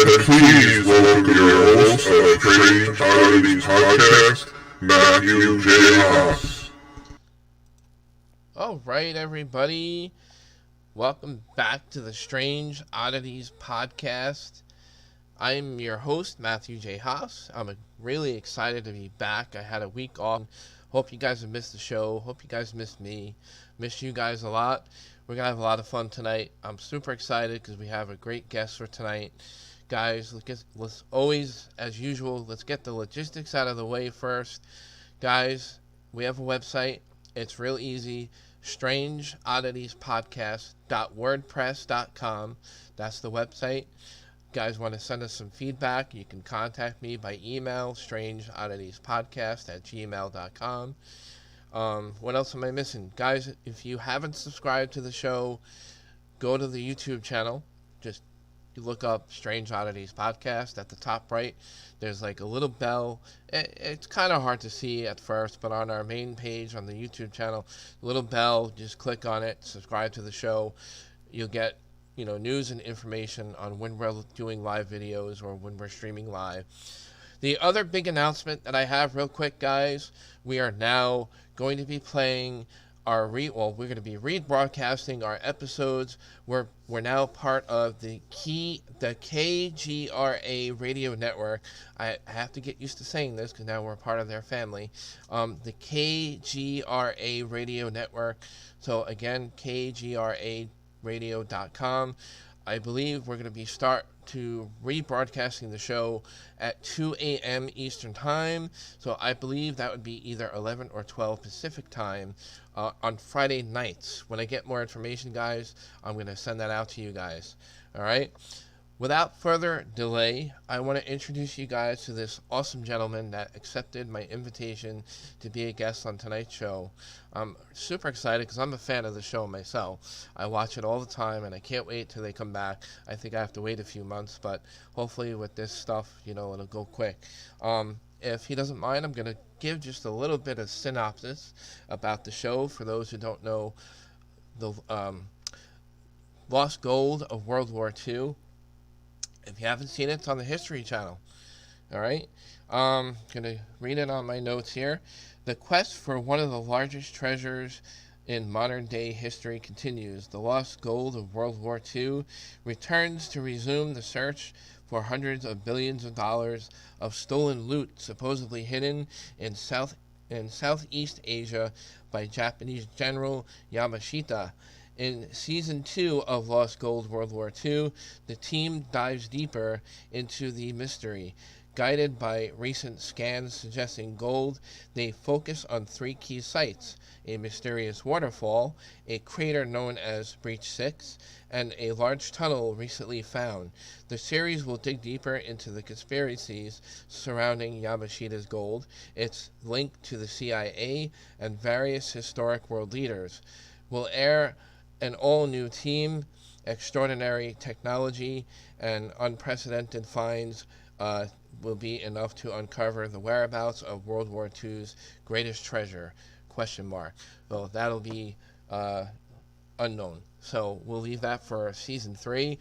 And please welcome your host of Strange Oddities Podcast, Matthew J. Haas. All right, everybody. Welcome back to the Strange Oddities Podcast. I'm your host, Matthew J. Haas. I'm really excited to be back. I had a week off. Hope you guys have missed the show. Hope you guys missed me. Miss you guys a lot. We're going to have a lot of fun tonight. I'm super excited because we have a great guest for tonight. Guys, let's always, as usual, let's get the logistics out of the way first. Guys, we have a website. It's real easy. strangeodditiespodcast.wordpress.com. That's the website. Guys want to send us some feedback, you can contact me by email, strangeodditiespodcast@gmail.com. What else am I missing? Guys, if you haven't subscribed to the show, go to the YouTube channel. Just look up Strange Oddities Podcast. At the top right, there's like a little bell. It's kind of hard to see at first, but on our main page on the YouTube channel, little bell, just click on it, subscribe to the show. You'll get news and information on when we're doing live videos or when we're streaming live. The other big announcement that I have real quick, guys, we are now going to be playing we're going to be rebroadcasting our episodes. We're now part of the KGRA radio network. I have to get used to saying this because now we're part of their family. The KGRA radio network. So again, KGRAradio.com. I believe we're going to start to rebroadcasting the show at 2 a.m. Eastern Time. So I believe that would be either 11 or 12 Pacific Time on Friday nights. When I get more information, guys, I'm going to send that out to you guys. All right? Without further delay, I want to introduce you guys to this awesome gentleman that accepted my invitation to be a guest on tonight's show. I'm super excited because I'm a fan of the show myself. I watch it all the time, and I can't wait till they come back. I think I have to wait a few months, but hopefully with this stuff, it'll go quick. If he doesn't mind, I'm going to give just a little bit of synopsis about the show for those who don't know the Lost Gold of World War II. If you haven't seen it, it's on the History Channel. All right? I'm going to read it on my notes here. The quest for one of the largest treasures in modern-day history continues. The Lost Gold of World War II returns to resume the search for hundreds of billions of dollars of stolen loot supposedly hidden in Southeast Asia by Japanese General Yamashita. In Season 2 of Lost Gold World War II, the team dives deeper into the mystery. Guided by recent scans suggesting gold, they focus on three key sites: a mysterious waterfall, a crater known as Breach 6, and a large tunnel recently found. The series will dig deeper into the conspiracies surrounding Yamashita's gold, its link to the CIA, and various historic world leaders. Will air an all-new team, extraordinary technology, and unprecedented finds will be enough to uncover the whereabouts of World War II's greatest treasure? ? Well, that'll be unknown. So we'll leave that for Season 3.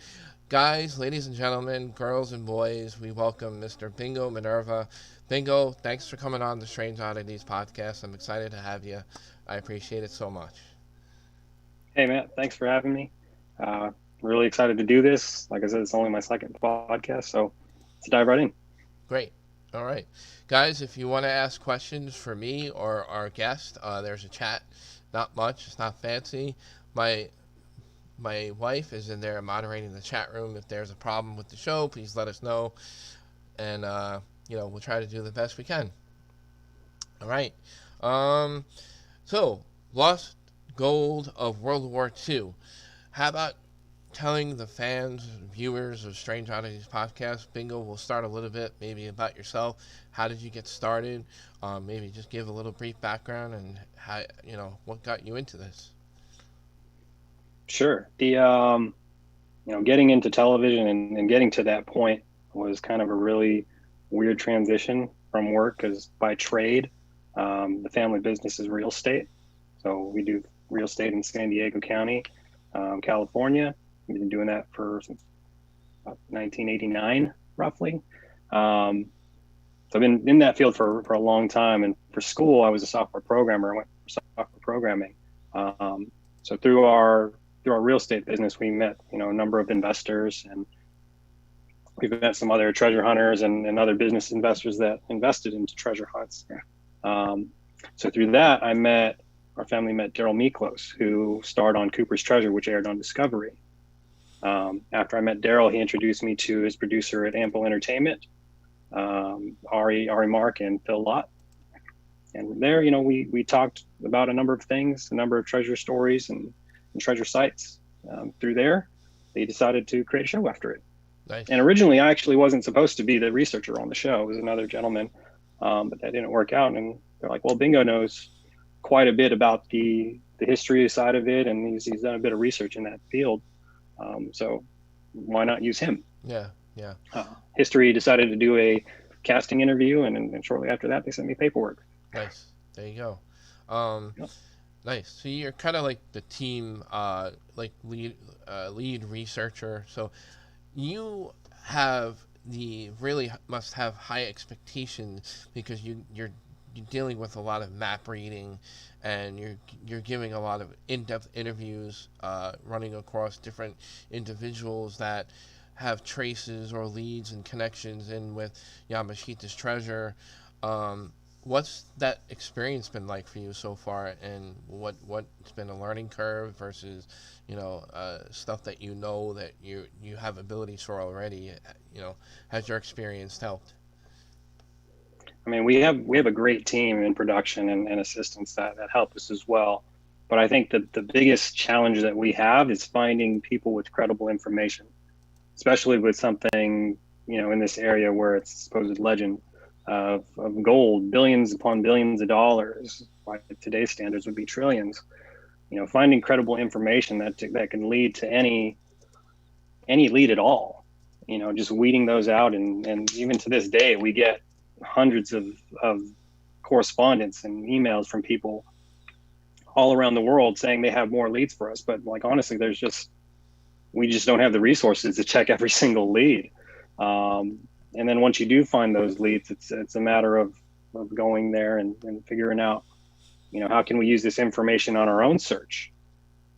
Guys, ladies and gentlemen, girls and boys, we welcome Mr. Bingo Minerva. Bingo, thanks for coming on the Strange Oddities Podcast. I'm excited to have you. I appreciate it so much. Hey, Matt, thanks for having me. Really excited to do this. Like I said, it's only my second podcast, so let's dive right in. Great. All right. Guys, if you want to ask questions for me or our guest, there's a chat. Not much. It's not fancy. My wife is in there moderating the chat room. If there's a problem with the show, please let us know. And, we'll try to do the best we can. All right. So, Lost Gold of World War II. How about telling the fans, viewers of Strange Oddities Podcast? Bingo, we'll start a little bit maybe about yourself. How did you get started? Maybe just give a little brief background and how, what got you into this. Sure. The getting into television and getting to that point was kind of a really weird transition from work, because by trade, the family business is real estate. So we do real estate in San Diego County, California. We've been doing that for about 1989, roughly. So I've been in that field for a long time. And for school, I was a software programmer. I went for software programming. So through our real estate business, we met, a number of investors, and we've met some other treasure hunters and other business investors that invested into treasure hunts. So through that, our family met Daryl Miklos, who starred on Cooper's Treasure, which aired on Discovery. After I met Daryl, he introduced me to his producer at Ample Entertainment, Ari Mark and Phil Lott. And there, we talked about a number of things, a number of treasure stories and treasure sites. Through there, they decided to create a show after it. Nice. And originally, I actually wasn't supposed to be the researcher on the show. It was another gentleman, but that didn't work out. And they're like, well, Bingo knows quite a bit about the history side of it, and he's done a bit of research in that field. So why not use him? Yeah. History decided to do a casting interview, and shortly after that, they sent me paperwork. Nice. There you go. Yep. Nice. So you're kind of like the team, lead researcher. So you really must have high expectations, because you're dealing with a lot of map reading, and you're giving a lot of in-depth interviews, running across different individuals that have traces or leads and connections in with Yamashita's treasure. What's that experience been like for you so far, and what's been a learning curve versus stuff that that you have abilities for already? Has your experience helped? I mean, we have a great team in production and assistants that help us as well. But I think that the biggest challenge that we have is finding people with credible information, especially with something, in this area where it's supposed legend of gold, billions upon billions of dollars, by today's standards would be trillions. Finding credible information that can lead to any lead at all, just weeding those out. And even to this day, we get hundreds of correspondence and emails from people all around the world saying they have more leads for us. But honestly, we just don't have the resources to check every single lead. And then once you do find those leads, it's a matter of going there and figuring out, how can we use this information on our own search?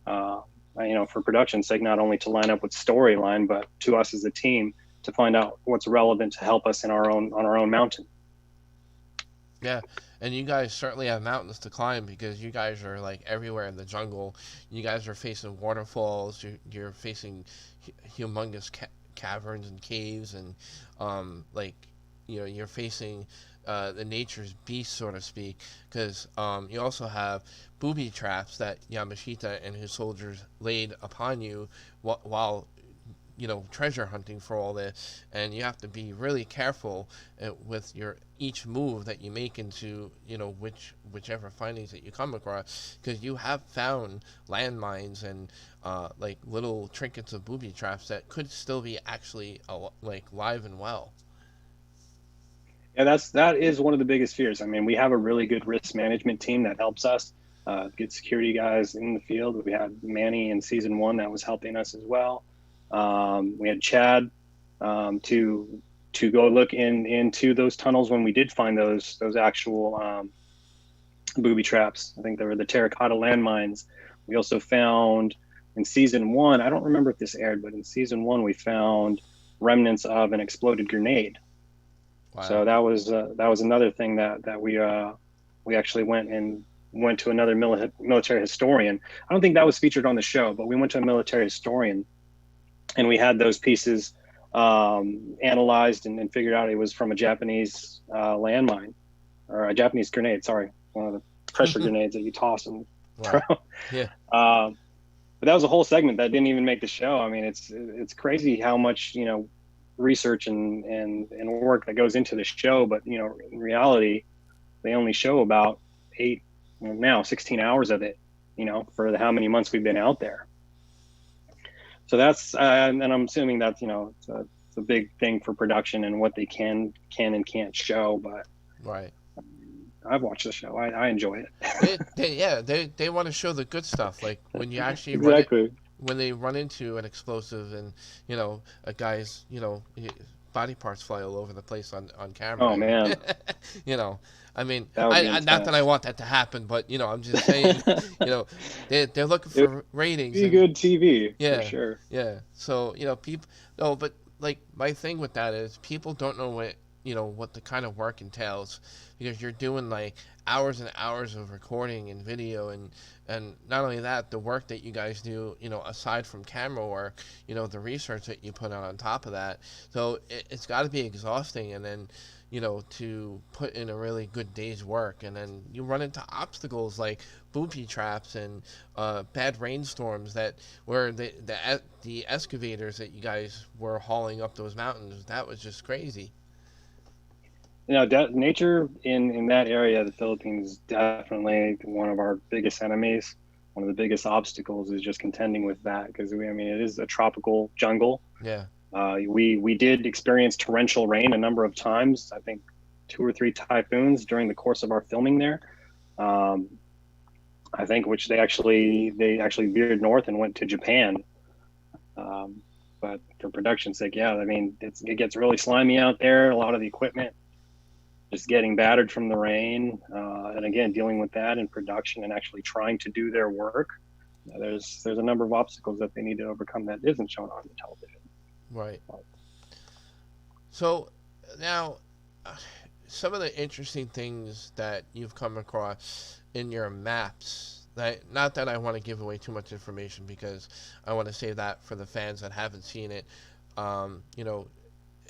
For production's sake, not only to line up with storyline, but to us as a team to find out what's relevant to help us on our own mountain. Yeah, and you guys certainly have mountains to climb, because you guys are everywhere in the jungle. You guys are facing waterfalls. You're facing humongous caverns and caves, and you're facing the nature's beast, so to speak, because you also have booby traps that Yamashita and his soldiers laid upon you while treasure hunting for all this, and you have to be really careful with each move that you make into whichever findings that you come across, because you have found landmines and little trinkets of booby traps that could still be actually live and well. Yeah, that is one of the biggest fears. I mean, we have a really good risk management team that helps us, good security guys in the field. We had Manny in season 1 that was helping us as well. We had Chad to go look into those tunnels when we did find those actual booby traps. I think they were the terracotta landmines. We also found in season 1, I don't remember if this aired, but in season 1 we found remnants of an exploded grenade. Wow. So that was another thing that we actually went to another military historian. I don't think that was featured on the show, but we went to a military historian, and we had those pieces analyzed and figured out it was from a Japanese landmine, or a Japanese grenade. Sorry, one of the pressure grenades that you toss and throw. Yeah. But that was a whole segment that didn't even make the show. I mean, it's crazy how much research and work that goes into the show. But in reality, they only show about 16 hours of it. For how many months we've been out there. So that's, and I'm assuming that's, it's a big thing for production and what they can and can't show. But right, I've watched the show. I enjoy it. They want to show the good stuff, like when you actually exactly when they run into an explosive and a guy's body parts fly all over the place on camera. Oh man, you know, I mean, that would be not that I intense. want that to happen, but I'm just saying, they're looking It for ratings would be and good TV for yeah, sure. yeah. So people, no, but like my thing with that is people don't know what the kind of work entails because you're doing like hours and hours of recording and video and not only that, the work that you guys do, aside from camera work, the research that you put on top of that. So it's got to be exhausting, and then to put in a really good day's work, and then you run into obstacles like booby traps and bad rainstorms that were the excavators that you guys were hauling up those mountains. That was just crazy. Nature in that area of the Philippines is definitely one of our biggest enemies. One of the biggest obstacles is just contending with that because it is a tropical jungle. Yeah. We did experience torrential rain a number of times. I think 2 or 3 typhoons during the course of our filming there. I think which they actually veered north and went to Japan. But for production's sake, yeah, it gets really slimy out there. A lot of the equipment just getting battered from the rain, and again dealing with that in production and actually trying to do their work. There's a number of obstacles that they need to overcome that isn't shown on the television. Right. So now, some of the interesting things that you've come across in your maps. Not that I want to give away too much information because I want to save that for the fans that haven't seen it.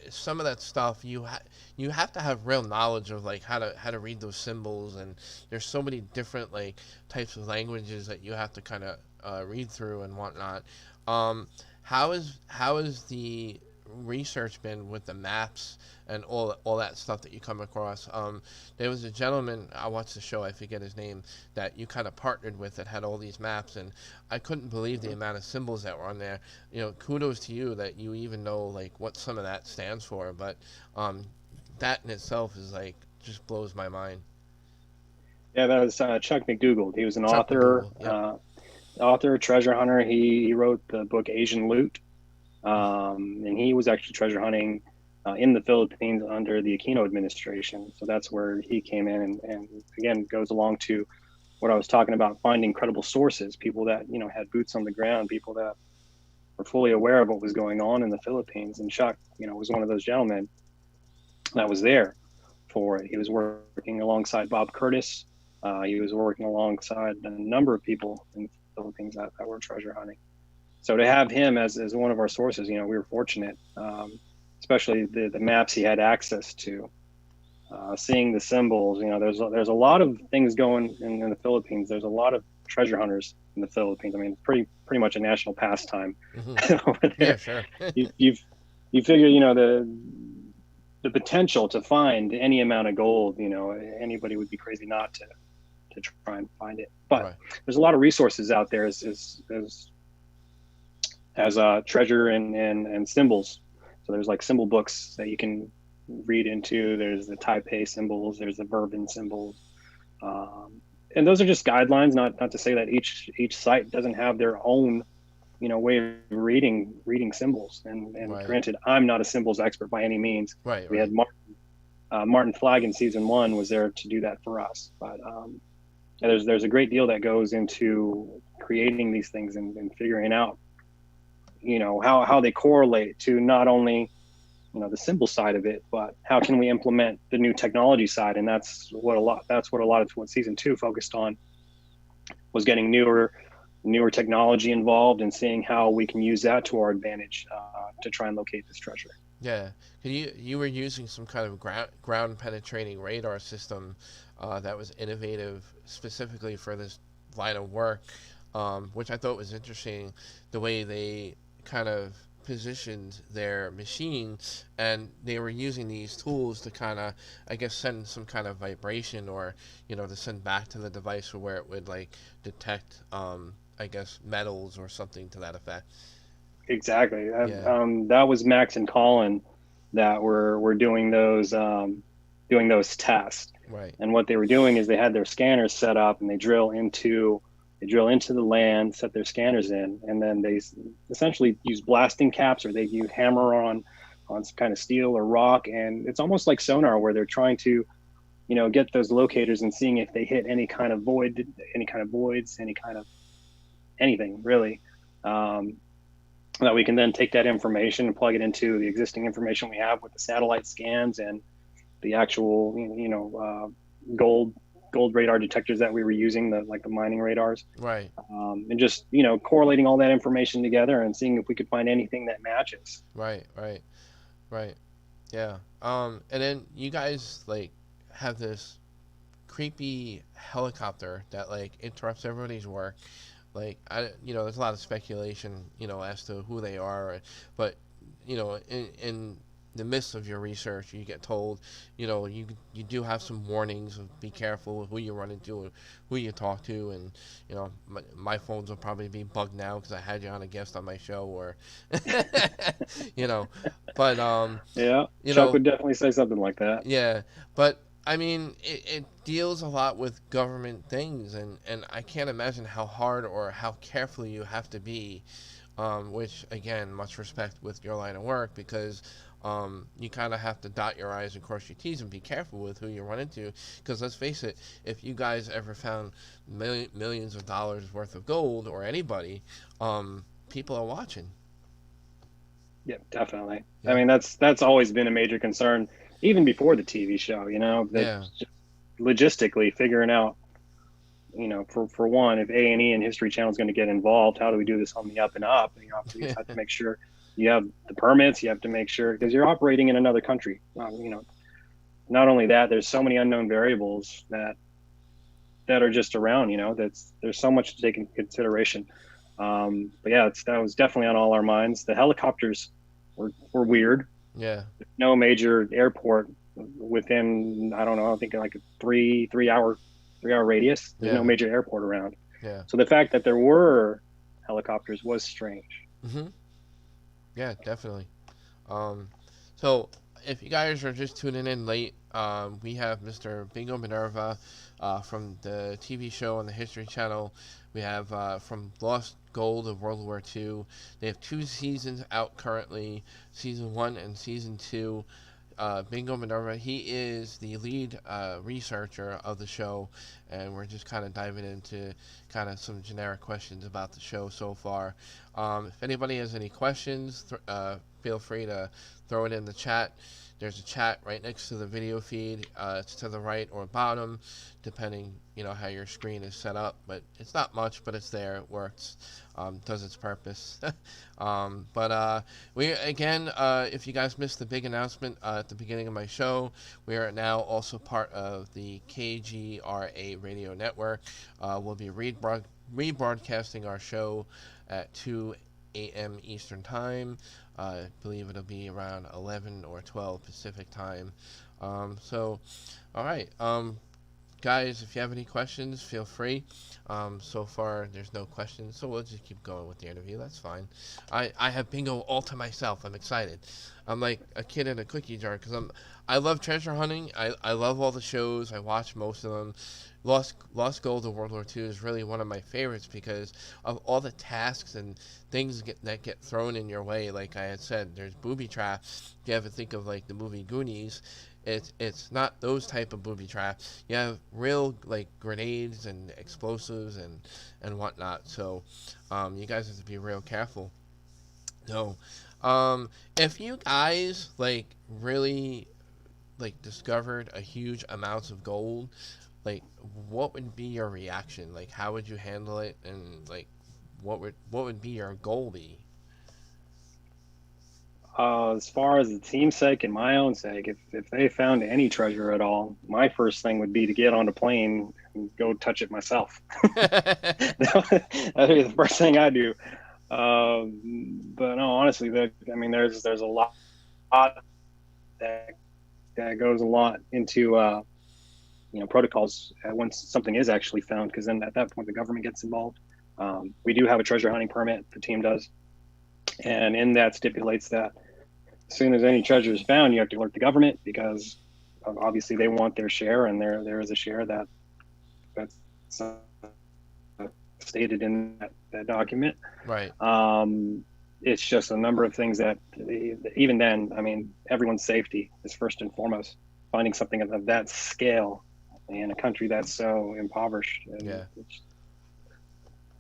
Some of that stuff you have to have real knowledge of like how to read those symbols, and there's so many different like types of languages that you have to kind of read through and whatnot. How is the research been with the maps and all that stuff that you come across? There was a gentleman, I watched the show, I forget his name, that you kind of partnered with that had all these maps, and I couldn't believe the amount of symbols that were on there. Kudos to you that you even know like what some of that stands for, but that in itself is like just blows my mind. Yeah, that was Chuck McDougall. He was an Chuck author, McDougall, yep. treasure hunter. He wrote the book Asian Loot, and he was actually treasure hunting in the Philippines under the Aquino administration. So that's where he came in, and again goes along to what I was talking about: finding credible sources, people that had boots on the ground, people that were fully aware of what was going on in the Philippines. And Chuck, was one of those gentlemen that was there for it. He was working alongside Bob Curtis. He was working alongside a number of people in the Philippines that were treasure hunting. So to have him as one of our sources, we were fortunate, especially the maps he had access to, seeing the symbols. There's a lot of things going in the Philippines. There's a lot of treasure hunters in the Philippines. It's pretty much a national pastime over there. Yeah, sure. you figure, the potential to find any amount of gold, anybody would be crazy not to try and find it. But Right. There's a lot of resources out there as treasure and symbols. So there's like symbol books that you can read into. There's the Taipei symbols. There's the Verbin symbols. And those are just guidelines, not to say that each site doesn't have their own, way of reading symbols. And Right. Granted, I'm not a symbols expert by any means. Right. We had Martin Flagg in season 1 was there to do that for us. But there's a great deal that goes into creating these things and figuring out, how they correlate to not only, the symbol side of it, but how can we implement the new technology side? And that's what a lot of what season 2 focused on, was getting newer technology involved and seeing how we can use that to our advantage to try and locate this treasure. Yeah, you were using some kind of ground penetrating radar system that was innovative specifically for this line of work, which I thought was interesting. The way they kind of positioned their machine, and they were using these tools to kind of, I guess, send some kind of vibration, or to send back to the device where it would like detect, I guess, metals or something to that effect. Exactly. Yeah. That was Max and Colin that were doing those tests. Right. And what they were doing is they had their scanners set up and they drill into They drill into the land, set their scanners in, and then they essentially use blasting caps, or they use hammer on some kind of steel or rock, and it's almost like sonar where they're trying to, get those locators and seeing if they hit any kind of voids, any kind of anything really. That we can then take that information and plug it into the existing information we have with the satellite scans and the actual, gold radar detectors that we were using, the mining radars. Right. And just, correlating all that information together and seeing if we could find anything that matches. Right. Yeah. And then you guys have this creepy helicopter that interrupts everybody's work. There's a lot of speculation, as to who they are, but in the midst of your research, you get told, you do have some warnings of be careful who you run into and who you talk to, and my phones will probably be bugged now because I had you on a guest on my show, or but yeah, Chuck would definitely say something like that. Yeah, but I mean, it deals a lot with government things, and I can't imagine how hard or how careful you have to be, which, again, much respect with your line of work, because you kind of have to dot your I's and cross your T's and be careful with who you run into, because let's face it, if you guys ever found millions of dollars worth of gold, or anybody, people are watching. Yeah, definitely. Yeah. I mean, that's always been a major concern. Even before the TV show, just logistically figuring out, for one, if A&E and History Channel is going to get involved, how do we do this on the up and up? You have to make sure you have the permits. You have to make sure, because you're operating in another country. Not only that, there's so many unknown variables that are just around. There's so much to take into consideration. But yeah, that was definitely on all our minds. The helicopters were weird. Yeah. No major airport within, I think like a three hour radius. There's no major airport around. Yeah. So the fact that there were helicopters was strange. Mm-hmm. Yeah, definitely. So if you guys are just tuning in late, we have Mr. Bingo Minerva from the TV show on the History Channel. We have from Lost Gold of World War II. They have 2 seasons out currently, season 1 and season 2. Bingo Minerva, he is the lead researcher of the show, and we're just kind of diving into kind of some generic questions about the show so far. If anybody has any questions, feel free to throw it in the chat. There's a chat right next to the video feed. It's to the right or bottom, depending how your screen is set up. But it's not much, but it's there. It works. Does its purpose. But we again, if you guys missed the big announcement at the beginning of my show, we are now also part of the KGRA radio network. We'll be rebroadcasting our show at 2 a.m. Eastern Time. I believe it'll be around 11 or 12 Pacific Time. So, all right. Guys, if you have any questions, feel free. So far, there's no questions, so we'll just keep going with the interview. That's fine. I have Bingo all to myself. I'm excited. I'm like a kid in a cookie jar, because I love treasure hunting. I love all the shows. I watch most of them. Lost Gold of World War II is really one of my favorites because of all the tasks and things that get thrown in your way. Like I had said, there's booby traps. If you ever think of the movie Goonies, it's not those type of booby traps. You have real grenades and explosives and whatnot. So you guys have to be real careful. So if you guys really discovered a huge amounts of gold, what would be your reaction? How would you handle it, and what would be your goal be? As far as the team's sake and my own sake, if they found any treasure at all, my first thing would be to get on a plane and go touch it myself. That'd be the first thing I do. But no, honestly, there's a lot that goes a lot into protocols once something is actually found, because then at that point the government gets involved. We do have a treasure hunting permit, the team does, and in that stipulates that as soon as any treasure is found, you have to alert the government, because obviously they want their share, and there is a share that's stated in that document. Right. It's just a number of things that even then, I mean, everyone's safety is first and foremost. Finding something of that scale in a country that's so impoverished. And Yeah.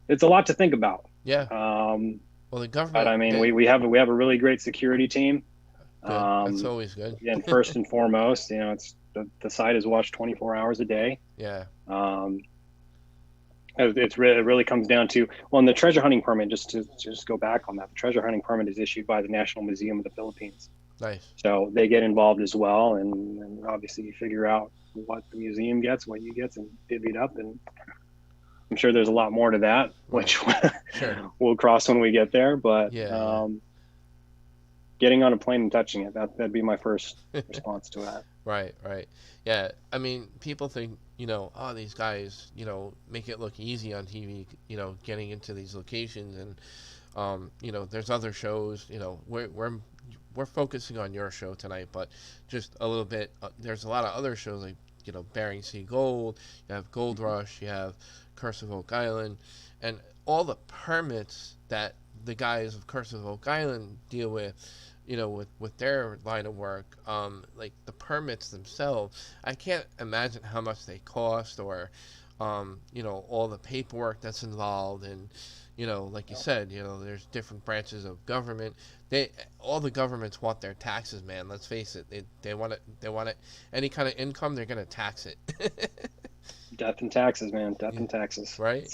it's a lot to think about. Yeah. Well, the government. But I mean, we have a really great security team. Good. That's always good. And first and foremost, it's the site is watched 24 hours a day. Yeah. It really comes down to, well, and the treasure hunting permit, just to go back on that, the treasure hunting permit is issued by the National Museum of the Philippines. Nice. So they get involved as well, and obviously you figure out what the museum gets, what you get, and divvy it up. And I'm sure there's a lot more to that, which sure. we'll cross when we get there. But getting on a plane and touching it, that'd be my first response to that. Right. Yeah, I mean, people think, oh, these guys, make it look easy on TV, getting into these locations, and there's other shows, we're focusing on your show tonight, but just a little bit, there's a lot of other shows like, Bering Sea Gold, you have Gold Rush, you have Curse of Oak Island, and all the permits that the guys of Curse of Oak Island deal with, with their line of work, like the permits themselves, I can't imagine how much they cost, or, all the paperwork that's involved, and, like you said, there's different branches of government. All the governments want their taxes, man. Let's face it. They want it. Any kind of income, they're gonna tax it. Death and taxes, man. Death and taxes. Right.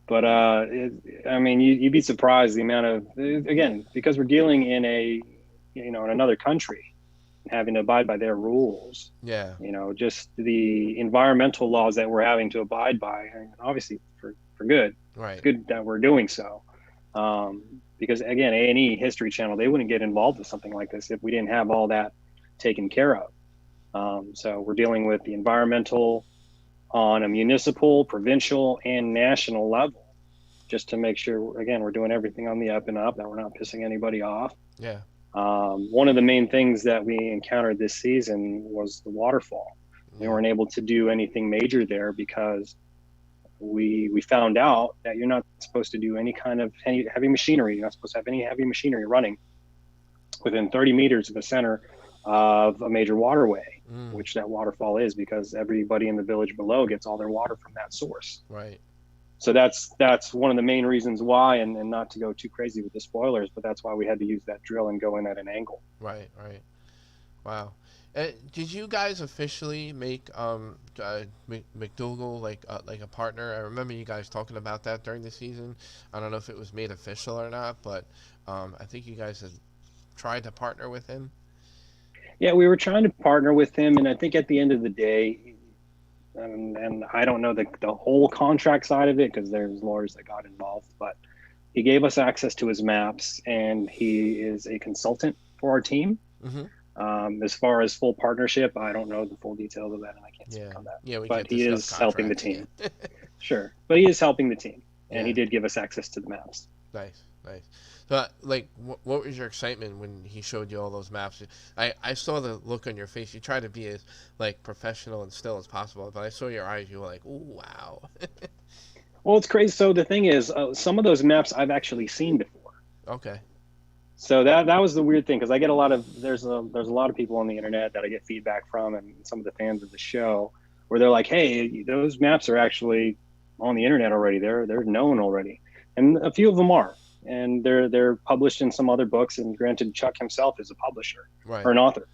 But I mean, you'd be surprised the amount of, again, because we're dealing in in another country, having to abide by their rules. Yeah. Just the environmental laws that we're having to abide by, and obviously for good. Right. It's good that we're doing so. Because again, A&E History Channel, they wouldn't get involved with something like this if we didn't have all that taken care of. So we're dealing with the environmental on a municipal, provincial, and national level, just to make sure, again, we're doing everything on the up and up, that we're not pissing anybody off. Yeah. One of the main things that we encountered this season was the waterfall. We weren't able to do anything major there because we found out that you're not supposed to do any heavy machinery. You're not supposed to have any heavy machinery running within 30 meters of the center of a major waterway, which that waterfall is, because everybody in the village below gets all their water from that source. Right. So that's one of the main reasons why, and not to go too crazy with the spoilers, but that's why we had to use that drill and go in at an angle. Right. Wow. Did you guys officially make McDougal like a partner? I remember you guys talking about that during the season. I don't know if it was made official or not, but I think you guys had tried to partner with him. Yeah, we were trying to partner with him, and I think at the end of the day, and I don't know the whole contract side of it because there's lawyers that got involved, but he gave us access to his maps, and he is a consultant for our team. Mm-hmm. As far as full partnership, I don't know the full details of that, and I can't speak on that. Yeah, but he is helping the team. Sure, but he is helping the team, and he did give us access to the maps. Nice. So, like, what was your excitement when he showed you all those maps? I saw the look on your face. You tried to be as professional and still as possible, but I saw your eyes. You were like, "Ooh, wow." Well, it's crazy. So the thing is, some of those maps I've actually seen before. Okay. So that was the weird thing, because I get there's a lot of people on the internet that I get feedback from, and some of the fans of the show, where they're like, "Hey, those maps are actually on the internet already. They're known already," and a few of them are. And they're published in some other books, and granted, Chuck himself is a publisher or an author.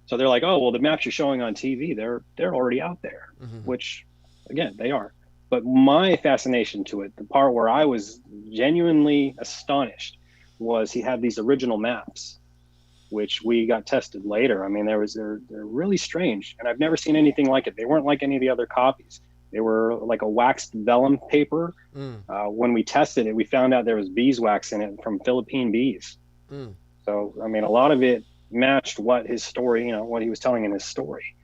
So they're like, oh, well, the maps you're showing on TV, they're already out there, which, again, they are. But my fascination to it, the part where I was genuinely astonished, was he had these original maps, which we got tested later. I mean, they're really strange, and I've never seen anything like it. They weren't like any of the other copies. They were like a waxed vellum paper. When we tested it, we found out there was beeswax in it from Philippine bees. So, I mean, a lot of it matched what his story, what he was telling in his story.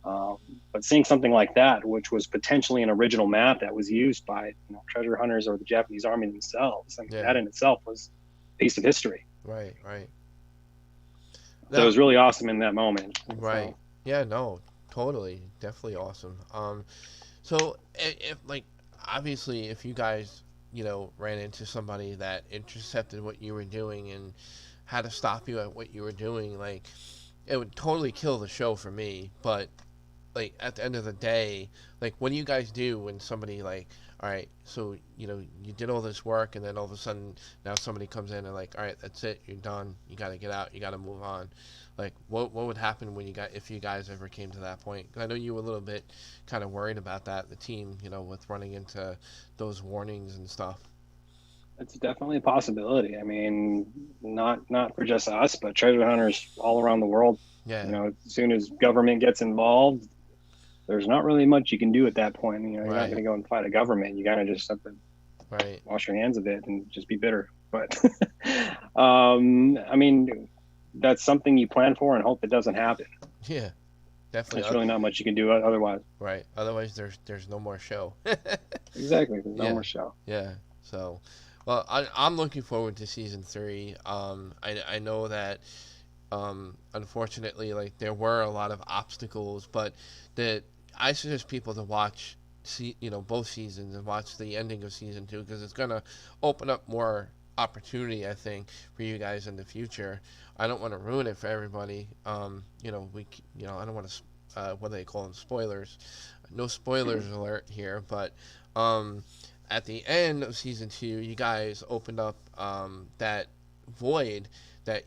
But seeing something like that, which was potentially an original map that was used by treasure hunters or the Japanese army themselves, and that in itself was a piece of history. Right. So it was really awesome in that moment. Right. So. Yeah, no, totally. Definitely awesome. So, if obviously, if you guys, ran into somebody that intercepted what you were doing and had to stop you at what you were doing, like, it would totally kill the show for me. But like at the end of the day, like what do you guys do when somebody like, all right, so you did all this work and then all of a sudden now somebody comes in and like, all right, that's it, you're done, you got to get out, you got to move on. Like what would happen when if you guys ever came to that point? 'Cause I know you were a little bit kind of worried about that, the team, with running into those warnings and stuff. It's definitely a possibility. I mean, not for just us, but treasure hunters all around the world. Yeah. As soon as government gets involved, there's not really much you can do at that point. You're not Right. going to go and fight a government. You got to just have to Right. wash your hands of it and just be bitter. But I mean, that's something you plan for and hope it doesn't happen. Yeah. Definitely. There's really not much you can do otherwise. Right. Otherwise, there's no more show. Exactly. There's no Yeah. more show. Yeah. So, well, I'm looking forward to season 3. I know that, unfortunately, like there were a lot of obstacles, but that I suggest people to watch, both seasons and watch the ending of season 2 because it's gonna open up more opportunity, I think, for you guys in the future. I don't want to ruin it for everybody. I don't want to. What do they call them? Spoilers. No spoilers alert here, but at the end of season 2, you guys opened up that void that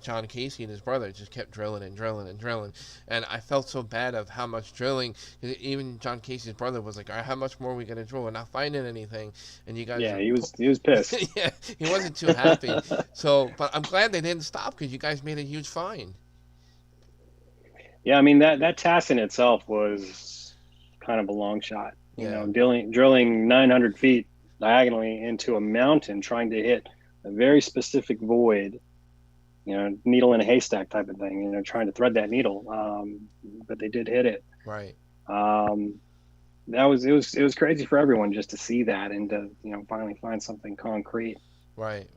John Casey and his brother just kept drilling and drilling and drilling, and I felt so bad of how much drilling. Even John Casey's brother was like, "All right, how much more are we gonna drill? We're not finding anything." And you guys, Yeah, he was pissed. yeah, he wasn't too happy. So, but I'm glad they didn't stop because you guys made a huge find. Yeah, I mean that task in itself was kind of a long shot. Yeah. Drilling 900 feet diagonally into a mountain, trying to hit a very specific void. Needle in a haystack type of thing. Trying to thread that needle, but they did hit it. Right. It was crazy for everyone just to see that and to finally find something concrete. Right.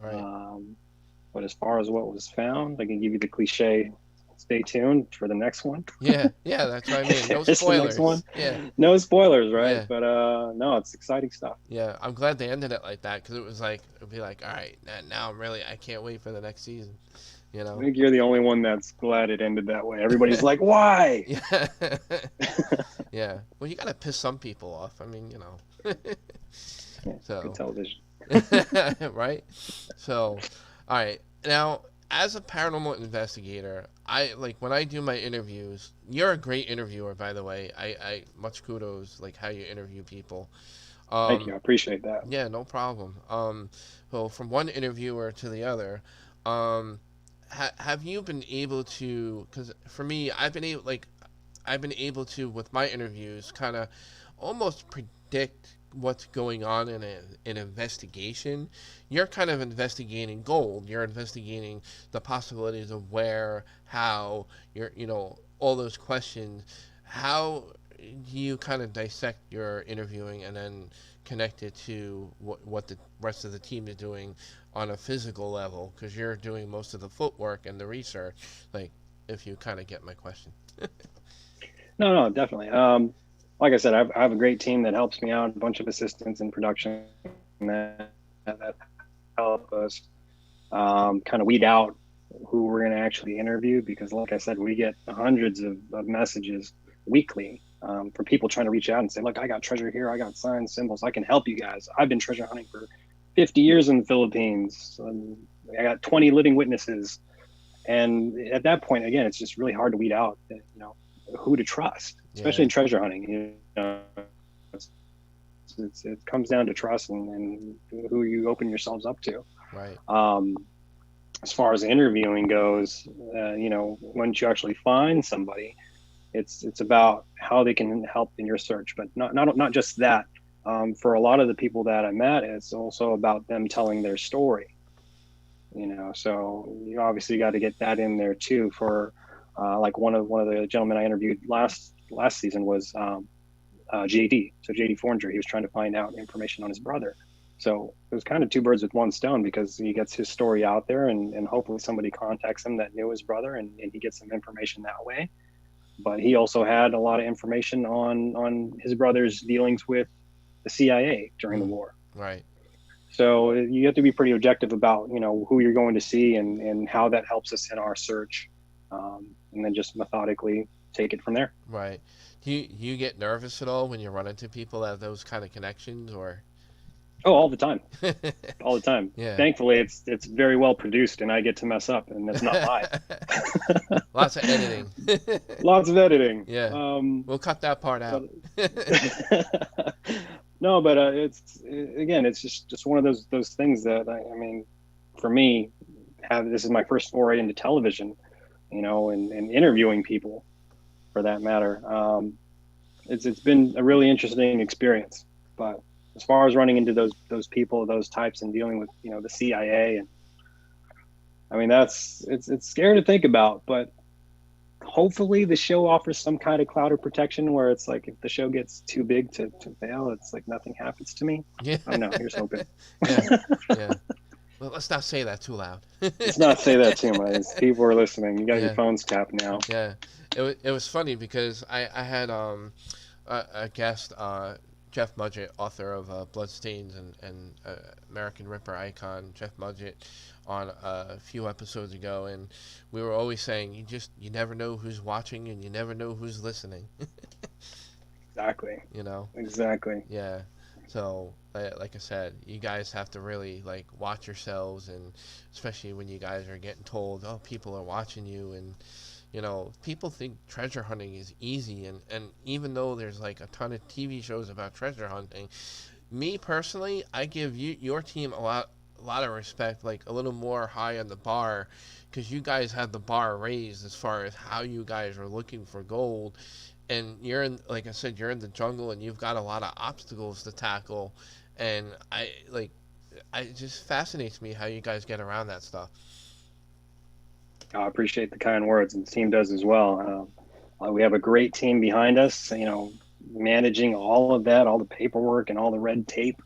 But as far as what was found, I can give you the cliche. Stay tuned for the next one. Yeah, that's what I mean. No It's the spoilers. next one. Yeah. No spoilers, right? Yeah. But no, it's exciting stuff. Yeah, I'm glad they ended it like that because it'd be like, all right, now I can't wait for the next season. I think you're the only one that's glad it ended that way. Everybody's like, why? Yeah. Yeah. Well, you gotta piss some people off. I mean, So. Good television. Right. So, all right. Now, as a paranormal investigator, I like when I do my interviews. You're a great interviewer, by the way. I much kudos like how you interview people. Thank you. I appreciate that. Yeah, no problem. So from one interviewer to the other, have you been able to? Because for me, I've been able to with my interviews kind of almost predict what's going on in an investigation. You're kind of investigating gold. You're investigating the possibilities of where, how, all those questions. How do you kind of dissect your interviewing and then connect it to what the rest of the team is doing on a physical level? Because you're doing most of the footwork and the research. Like, if you kind of get my question. No, definitely. Like I said, I have a great team that helps me out, a bunch of assistants in production that help us kind of weed out who we're going to actually interview. Because like I said, we get hundreds of messages weekly from people trying to reach out and say, look, I got treasure here. I got signs, symbols. I can help you guys. I've been treasure hunting for 50 years in the Philippines. I got 20 living witnesses. And at that point, again, it's just really hard to weed out, who to trust, especially in treasure hunting. It comes down to trust and who you open yourselves up to. Right. As far as interviewing goes, once you actually find somebody, it's about how they can help in your search, but not just that. For a lot of the people that I met, it's also about them telling their story. So you obviously got to get that in there too. For like one of the gentlemen I interviewed last season was JD. So JD Forringer, he was trying to find out information on his brother. So it was kind of two birds with one stone because he gets his story out there and hopefully somebody contacts him that knew his brother and he gets some information that way. But he also had a lot of information on his brother's dealings with the CIA during the war. Right. So you have to be pretty objective about, who you're going to see and how that helps us in our search, and then just methodically take it from there. Right. Do you get nervous at all when you run into people that have those kind of connections, or? Oh, all the time, all the time. Yeah. Thankfully, it's very well produced, and I get to mess up, and it's not live. Lots of editing. Lots of editing. Yeah. We'll cut that part out. No, but it's just one of those things that I mean, for me, this is my first foray into television, and interviewing people, for that matter. It's been a really interesting experience. But as far as running into those people, those types, and dealing with the CIA, and I mean it's scary to think about, but hopefully the show offers some kind of cloud of protection where it's like if the show gets too big to fail, it's like nothing happens to me. Yeah. I don't know. Here's hoping. Yeah. Well, let's not say that too loud. Let's not say that too much. People are listening. You got your phones tapped now. Yeah. It was funny because I had a guest, Jeff Mudgett, author of Bloodstains and American Ripper icon, Jeff Mudgett, on a few episodes ago, and we were always saying you never know who's watching and you never know who's listening. Exactly. Exactly. Yeah. So like I said, you guys have to really watch yourselves, and especially when you guys are getting told, oh, people are watching you, and people think treasure hunting is easy, and even though there's a ton of TV shows about treasure hunting, me personally, I give your team a lot of respect, a little more high on the bar, because you guys have the bar raised as far as how you guys are looking for gold, and you're in, like I said, you're in the jungle, and you've got a lot of obstacles to tackle, and it just fascinates me how you guys get around that stuff. I appreciate the kind words, and the team does as well. We have a great team behind us, managing all of that, all the paperwork and all the red tape.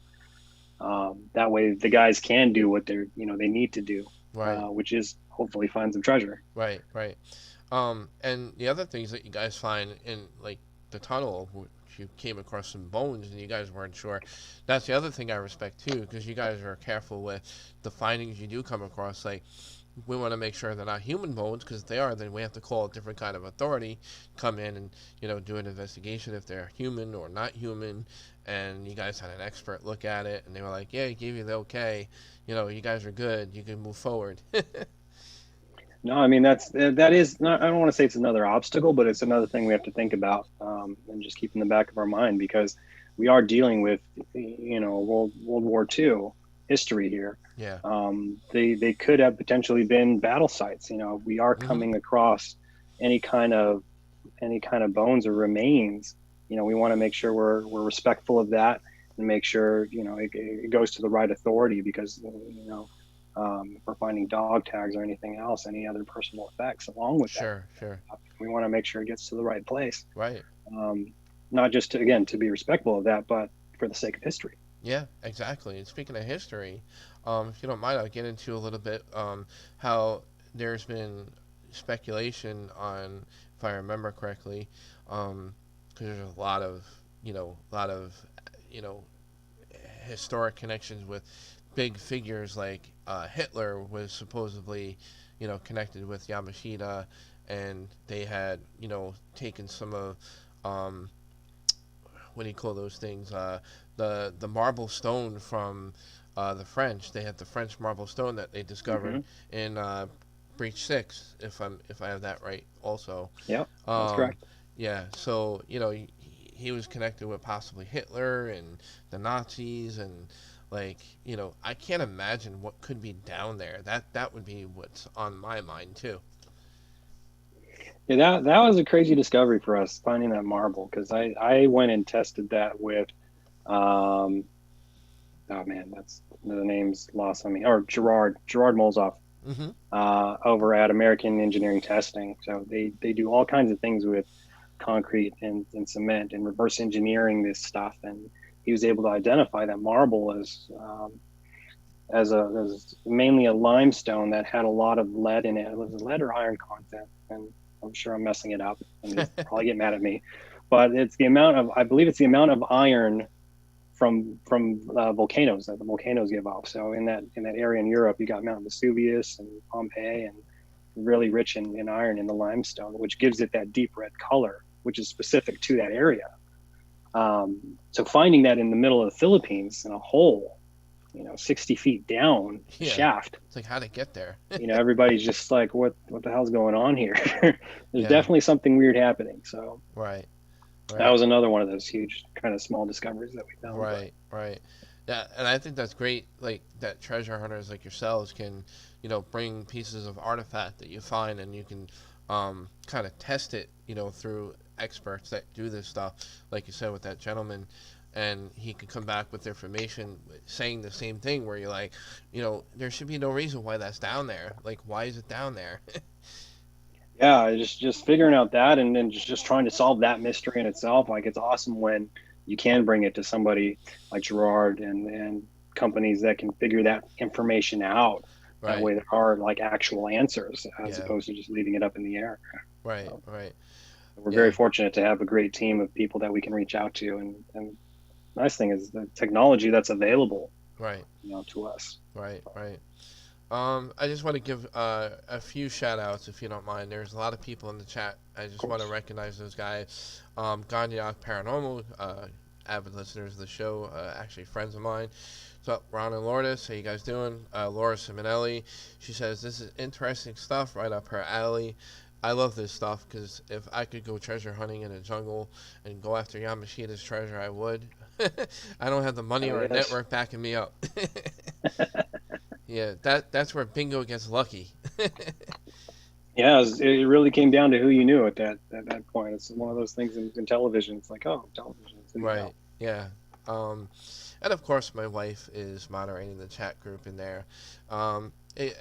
That way the guys can do what they need to do, right. Which is hopefully find some treasure. Right. And the other things that you guys find in the tunnel, which you came across some bones and you guys weren't sure, that's the other thing I respect too, because you guys are careful with the findings you do come across. We want to make sure they're not human bones, because if they are, then we have to call a different kind of authority, come in and do an investigation if they're human or not human. And you guys had an expert look at it, and they were like, yeah, he gave you the okay, you guys are good, you can move forward. No, I mean that is not, I don't want to say it's another obstacle, but it's another thing we have to think about, and just keep in the back of our mind, because we are dealing with World War II history here. Yeah. They could have potentially been battle sites. We are coming across any kind of bones or remains. We want to make sure we're respectful of that, and make sure it goes to the right authority, because if we're finding dog tags or anything else, any other personal effects along with that, sure, we want to make sure it gets to the right place. Right. Not just to be respectful of that, but for the sake of history. Yeah, exactly. And speaking of history, if you don't mind, I'll get into a little bit how there's been speculation on, if I remember correctly, because there's a lot of historic connections with big figures like Hitler was supposedly connected with Yamashita, and they had taken some of what do you call those things, the marble stone from the French. They had the French marble stone that they discovered in Breach 6, if I have that right also. Yeah, that's correct. Yeah, so he was connected with possibly Hitler and the Nazis, and I can't imagine what could be down there. That would be what's on my mind too. Yeah, that was a crazy discovery for us, finding that marble, because I went and tested that with oh man, that's the name's lost on me, or Gerard Molzoff, over at American Engineering Testing. So they do all kinds of things with concrete and cement and reverse engineering this stuff, and he was able to identify that marble as mainly a limestone that had a lot of lead in it. It was a lead or iron content, and I'm sure I'm messing it up, and he'll probably get mad at me, but it's the amount of, I believe it's the amount of iron volcanoes that the volcanoes give off. So in that area in Europe, you got Mount Vesuvius and Pompeii, and really rich in iron in the limestone, which gives it that deep red color, which is specific to that area. So finding that in the middle of the Philippines in a hole, 60 feet down shaft. It's like, how'd it get there? Everybody's just like, what the hell's going on here? There's Yeah. definitely something weird happening. So Right. that was another one of those huge kind of small discoveries that we found. Right. Yeah, and I think that's great, like, that treasure hunters like yourselves can, bring pieces of artifact that you find, and you can kind of test it, through experts that do this stuff, like you said with that gentleman, and he could come back with information saying the same thing, where you're like, there should be no reason why that's down there. Like, why is it down there? Yeah, just figuring out that, and then just trying to solve that mystery in itself. Like, it's awesome when you can bring it to somebody like Gerard and companies that can figure that information out. Right. That way there are like actual answers, as opposed to just leaving it up in the air. Right. So, Right. we're very fortunate to have a great team of people that we can reach out to, and nice thing is the technology that's available, Right. to us. Right. I just want to give a few shout outs, if you don't mind. There's a lot of people in the chat. I just want to recognize those guys. Ganyak Paranormal, avid listeners of the show, actually friends of mine. What's up, Ron and Lourdes? How you guys doing? Laura Simonelli, she says, this is interesting stuff, right up her alley. I love this stuff, because if I could go treasure hunting in a jungle and go after Yamashita's treasure, I would. I don't have the money or a network backing me up. Yeah, that's where Bingo gets lucky. Yeah, it really came down to who you knew at that point. It's one of those things in television. It's like, oh, television. Right. Yeah. And of course, my wife is moderating the chat group in there.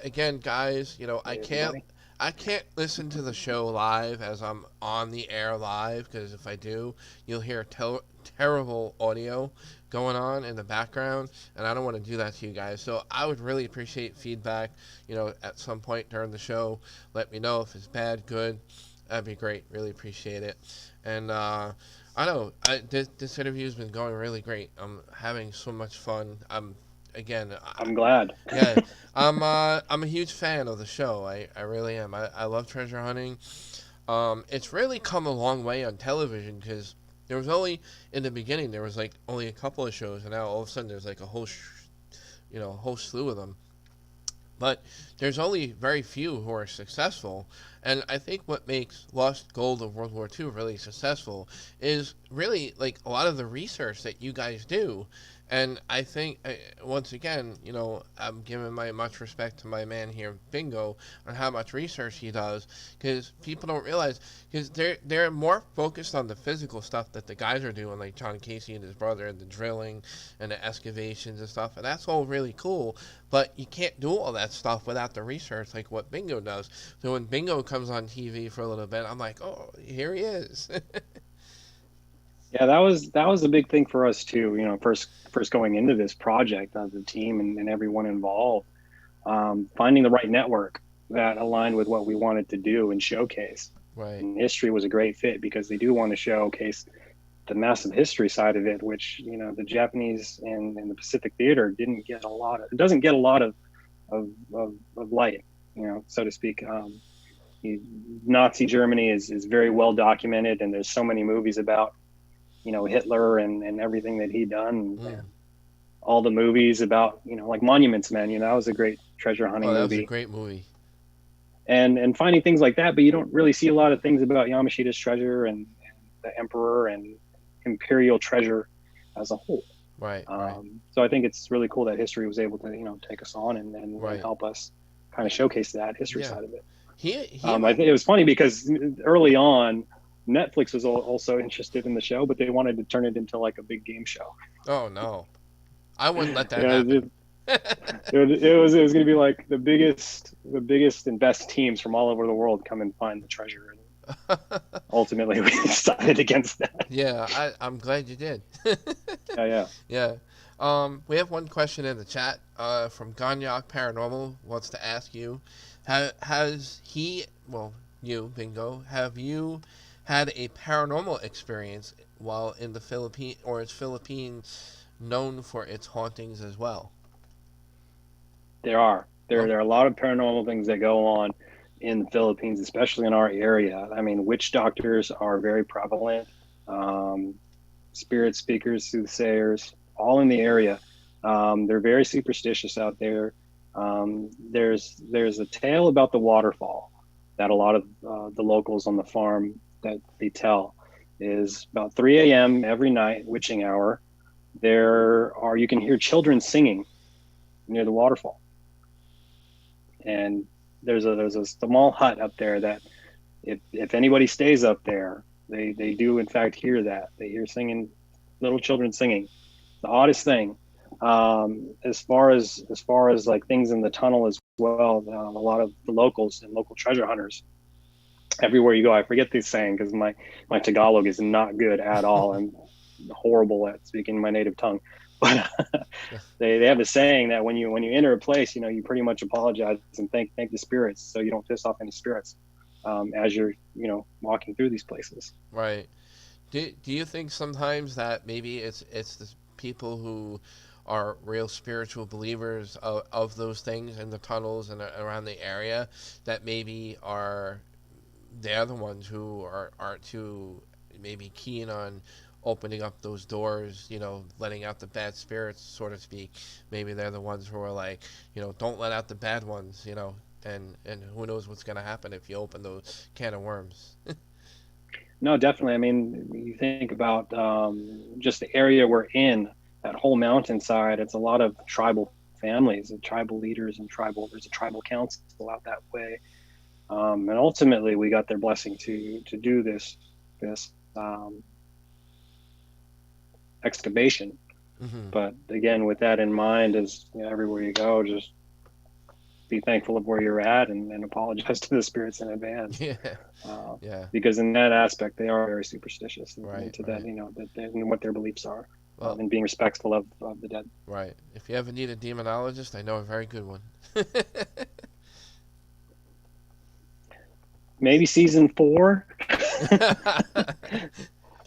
Again, guys, I can't listen to the show live as I'm on the air live, because if I do, you'll hear terrible audio going on in the background, and I don't want to do that to you guys. So I would really appreciate feedback, at some point during the show. Let me know if it's bad, good. That'd be great. Really appreciate it. And I know this interview has been going really great. I'm having so much fun. I'm glad. Yeah, I'm a huge fan of the show. I really am. I love treasure hunting. It's really come a long way on television, because there was in the beginning there was like only a couple of shows, and now all of a sudden there's like a whole whole slew of them. But there's only very few who are successful, and I think what makes Lost Gold of World War II really successful is really like a lot of the research that you guys do. And I think, once again, I'm giving my much respect to my man here, Bingo, on how much research he does, because people don't realize, because they're more focused on the physical stuff that the guys are doing, like John Casey and his brother, and the drilling and the excavations and stuff, and that's all really cool, but you can't do all that stuff without the research like what Bingo does. So when Bingo comes on TV for a little bit, I'm like, oh, here he is. Yeah, that was a big thing for us too. First going into this project, the team and everyone involved, finding the right network that aligned with what we wanted to do and showcase. Right. And history was a great fit, because they do want to showcase the massive history side of it, which the Japanese and the Pacific Theater doesn't get a lot of light, so to speak. Nazi Germany is very well documented, and there's so many movies about Hitler and everything that he done. And all the movies about, like Monuments Men, that was a great treasure hunting movie. That was a great movie. And finding things like that, but you don't really see a lot of things about Yamashita's treasure and the Emperor and Imperial treasure as a whole. Right. So I think it's really cool that history was able to, take us on and help us kind of showcase that history side of it. I think it was funny because early on, Netflix was also interested in the show, but they wanted to turn it into like a big game show. Oh no, I wouldn't let that happen. It was going to be like the biggest and best teams from all over the world come and find the treasure, and ultimately we decided against that. Yeah, I'm glad you did. Yeah. We have one question in the chat from Ganyak Paranormal. Wants to ask you, you, Bingo, have you had a paranormal experience while in the Philippines known for its hauntings as well. There are a lot of paranormal things that go on in the Philippines, especially in our area. I mean, witch doctors are very prevalent. Spirit speakers, soothsayers, all in the area. They're very superstitious out there. There's a tale about the waterfall that a lot of the locals on the farm that they tell is about 3 a.m. every night, witching hour. You can hear children singing near the waterfall. And there's a small hut up there that if anybody stays up there, they do in fact hear that. They hear singing, little children singing. The oddest thing. As far as like things in the tunnel as well, a lot of the locals and local treasure hunters, everywhere you go, I forget this saying because my Tagalog is not good at all. I'm horrible at speaking my native tongue. But they have a saying that when you enter a place, you pretty much apologize and thank the spirits, so you don't piss off any spirits as you're walking through these places. Right. Do you think sometimes that maybe it's the people who are real spiritual believers of those things in the tunnels and around the area that maybe they're the ones who aren't too maybe keen on opening up those doors, letting out the bad spirits, so to speak. Maybe they're the ones who are like, don't let out the bad ones, and who knows what's going to happen if you open those can of worms. No, definitely. I mean, you think about just the area we're in, that whole mountainside, it's a lot of tribal families and tribal leaders and there's a tribal council out that way. And ultimately we got their blessing to do this excavation. Mm-hmm. But again, with that in mind, is everywhere you go, just be thankful of where you're at and apologize to the spirits in advance. Yeah. Yeah. Because in that aspect, they are very superstitious Right, to right. that and what their beliefs are, Well, and being respectful of the dead. right. If you ever need a demonologist, I know a very good one. Maybe season 4.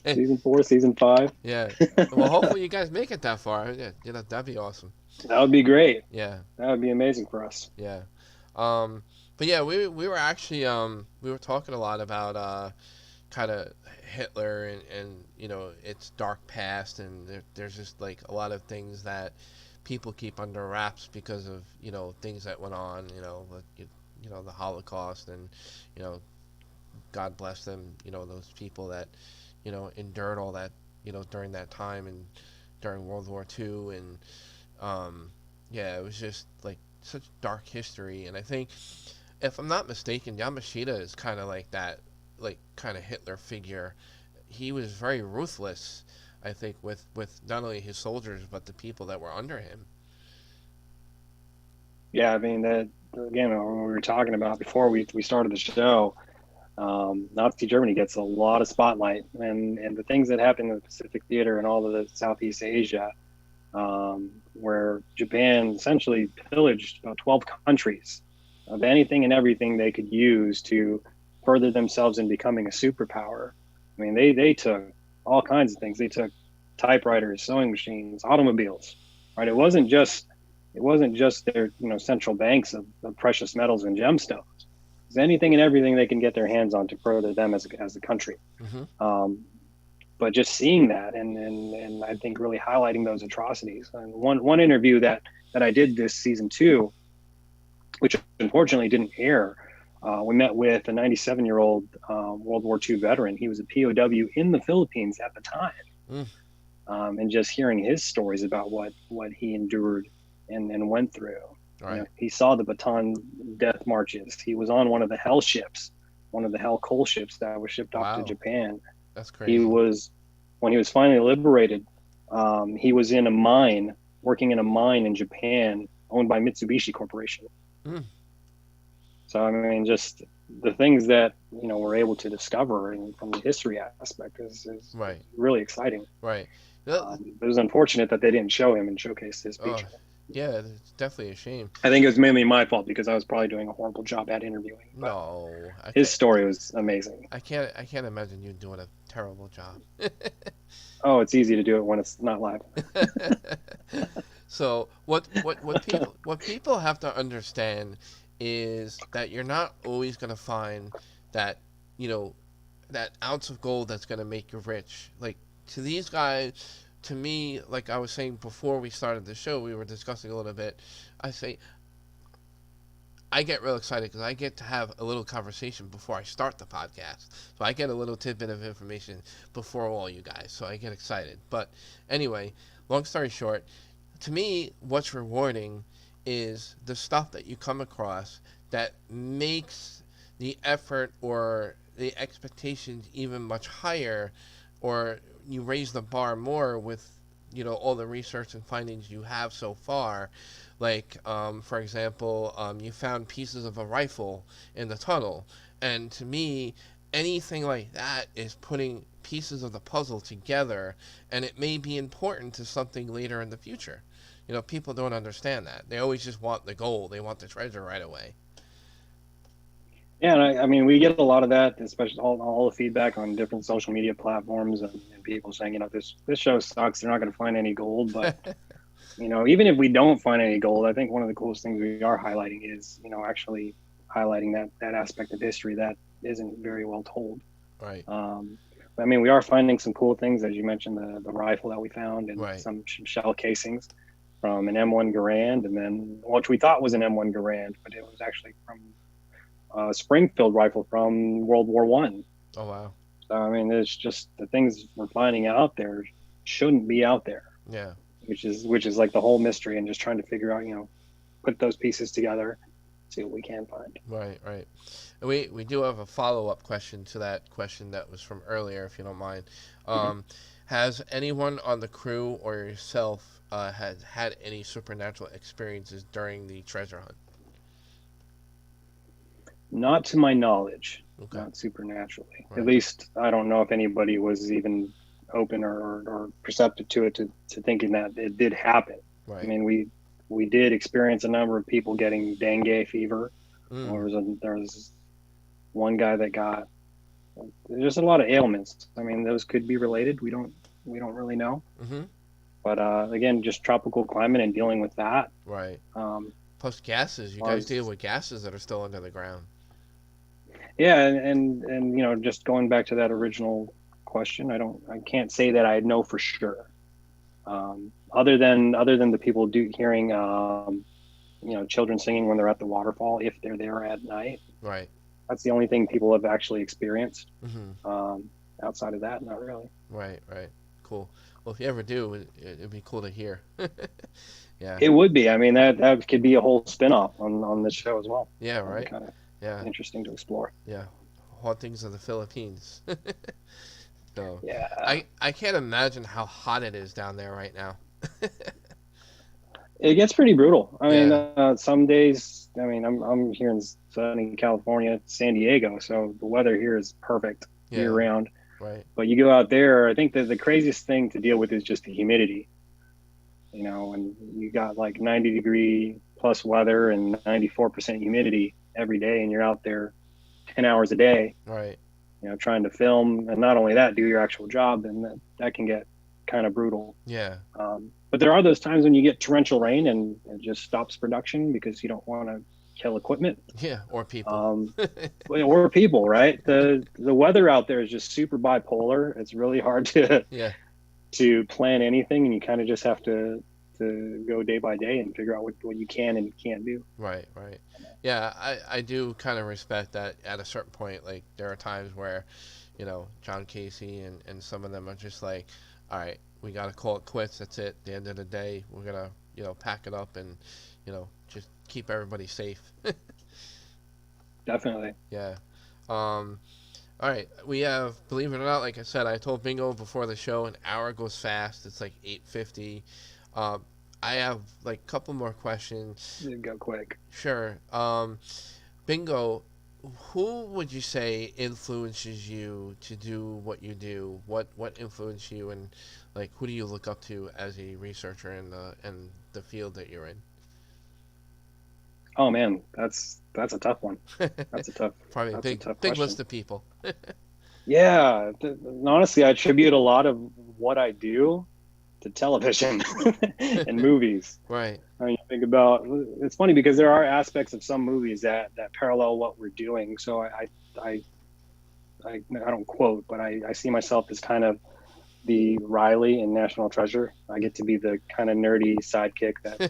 Season 4, season 5. Yeah. Well, hopefully you guys make it that far. Yeah, that'd be awesome. That would be great. Yeah. That would be amazing for us. Yeah. But yeah, we were actually we were talking a lot about kind of Hitler and its dark past, and there's just like a lot of things that people keep under wraps because of things that went on, the Holocaust, and God bless them, those people that endured all that during that time and during World War II, and yeah, it was just like such dark history. And I think, if I'm not mistaken, Yamashita is kind of like that, like kind of Hitler figure. He was very ruthless, I think, with not only his soldiers but the people that were under him. Yeah, I mean that again. When we were talking about before we started the show, Nazi Germany gets a lot of spotlight, and the things that happened in the Pacific Theater and all of the Southeast Asia, where Japan essentially pillaged about 12 countries of anything and everything they could use to further themselves in becoming a superpower. I mean, they took all kinds of things. They took typewriters, sewing machines, automobiles, right? It wasn't just their central banks of precious metals and gemstones. It's anything and everything they can get their hands on to further them as a country. Mm-hmm. But just seeing that and I think really highlighting those atrocities. And one interview that I did this season 2, which unfortunately didn't air, we met with a 97-year-old World War II veteran. He was a POW in the Philippines at the time. And just hearing his stories about what he endured and went through. Right. He saw the Bataan death marches. He was on one of the hell ships, one of the hell coal ships that was shipped off to Japan. That's crazy. When he was finally liberated, he was in a mine, working in a mine in Japan owned by Mitsubishi Corporation. So, I mean, just the things that, we're able to discover and from the history aspect is right. really exciting. Right. It was unfortunate that they didn't show him and showcase his speech. Yeah, it's definitely a shame. I think it was mainly my fault because I was probably doing a horrible job at interviewing. No, his story was amazing. I can't imagine you doing a terrible job. Oh, it's easy to do it when it's not live. So what people have to understand is that you're not always going to find that, you know, that ounce of gold that's going to make you rich. Like, to these guys, to me, like I was saying before we started the show, we were discussing a little bit. I say I get real excited because I get to have a little conversation before I start the podcast. So I get a little tidbit of information before all you guys. So I get excited. But anyway, long story short, to me, what's rewarding is the stuff that you come across that makes the effort or the expectations even much higher, or you raise the bar more with, you know, all the research and findings you have so far. Like, for example, you found pieces of a rifle in the tunnel, and to me, anything like that is putting pieces of the puzzle together, and it may be important to something later in the future. You know, people don't understand that. They always just want the gold. They want the treasure right away. Yeah, and I mean, we get a lot of that, especially all the feedback on different social media platforms, and people saying, you know, this show sucks. They're not going to find any gold. But you know, even if we don't find any gold, I think one of the coolest things we are highlighting is, you know, actually highlighting that aspect of history that isn't very well told. Right. I mean, we are finding some cool things, as you mentioned, the rifle that we found and Right. some shell casings from an M1 Garand, and then which we thought was an M1 Garand, but it was actually from a Springfield rifle from World War One. Oh, wow. So I mean, it's just the things we're finding out there shouldn't be out there, Yeah. which is like the whole mystery, and just trying to figure out, you know, put those pieces together, see what we can find. Right. Right. And we do have a follow-up question to that question that was from earlier, if you don't mind. Mm-hmm. Has anyone on the crew or yourself had any supernatural experiences during the treasure hunt? Not to my knowledge, Okay. not supernaturally. Right. At least I don't know if anybody was even open or perceptive to it, to thinking that it did happen. Right. I mean, we did experience a number of people getting dengue fever. There was one guy that got, there's just a lot of ailments. I mean, those could be related. We don't really know. Mm-hmm. But again, just tropical climate and dealing with that. Right. Um, Plus gases. You guys deal with gases that are still under the ground. Yeah, and you know, just going back to that original question, I can't say that I know for sure. Other than the people hearing, you know, children singing when they're at the waterfall, if they're there at night. Right. That's the only thing people have actually experienced. Mm-hmm. Outside of that, not really. Right. Right. Cool. Well, if you ever do, it'd be cool to hear. Yeah. It would be. I mean, that could be a whole spin-off on this show as well. Yeah. Right. Kind of Yeah. interesting to explore. Yeah. Hauntings of the Philippines. So Yeah. I can't imagine how hot it is down there right now. It gets pretty brutal. I mean, Yeah. some days. I mean, I'm here in sunny California, San Diego, so the weather here is perfect year Yeah. round. Right. But you go out there, I think that the craziest thing to deal with is just the humidity. You know, and you got like 90-degree plus weather and 94% humidity every day, and you're out there 10 hours a day. Right. You know, trying to film, and not only that, do your actual job, and that can get kind of brutal. Yeah. But there are those times when you get torrential rain and it just stops production because you don't want to kill equipment. Yeah. Or people. Or people, right? The weather out there is just super bipolar. It's really hard Yeah. to plan anything, and you kind of just have to go day by day and figure out what you can and can't do. Right. Right. Yeah. I do kind of respect that at a certain point. Like, there are times where, you know, John Casey and some of them are just like, all right, we got to call it quits. That's it. At the end of the day, we're going to, you know, pack it up and, you know, just keep everybody safe. Definitely. Yeah. All right. We have, believe it or not, like I said, I told Bingo before the show, an hour goes fast. It's like 8:50. I have like a couple more questions. It'd go quick. Sure. Bingo, who would you say influences you to do what you do? What influenced you, and like who do you look up to as a researcher in the field that you're in? Oh man, that's a tough one. That's a tough. Probably that's a a tough big question. list of people. Yeah, and honestly, I attribute a lot of what I do to television and movies. Right. I mean, think about it's funny because there are aspects of some movies that parallel what we're doing. So I I don't quote, but I see myself as kind of the Riley in National Treasure. I get to be the kind of nerdy sidekick, that man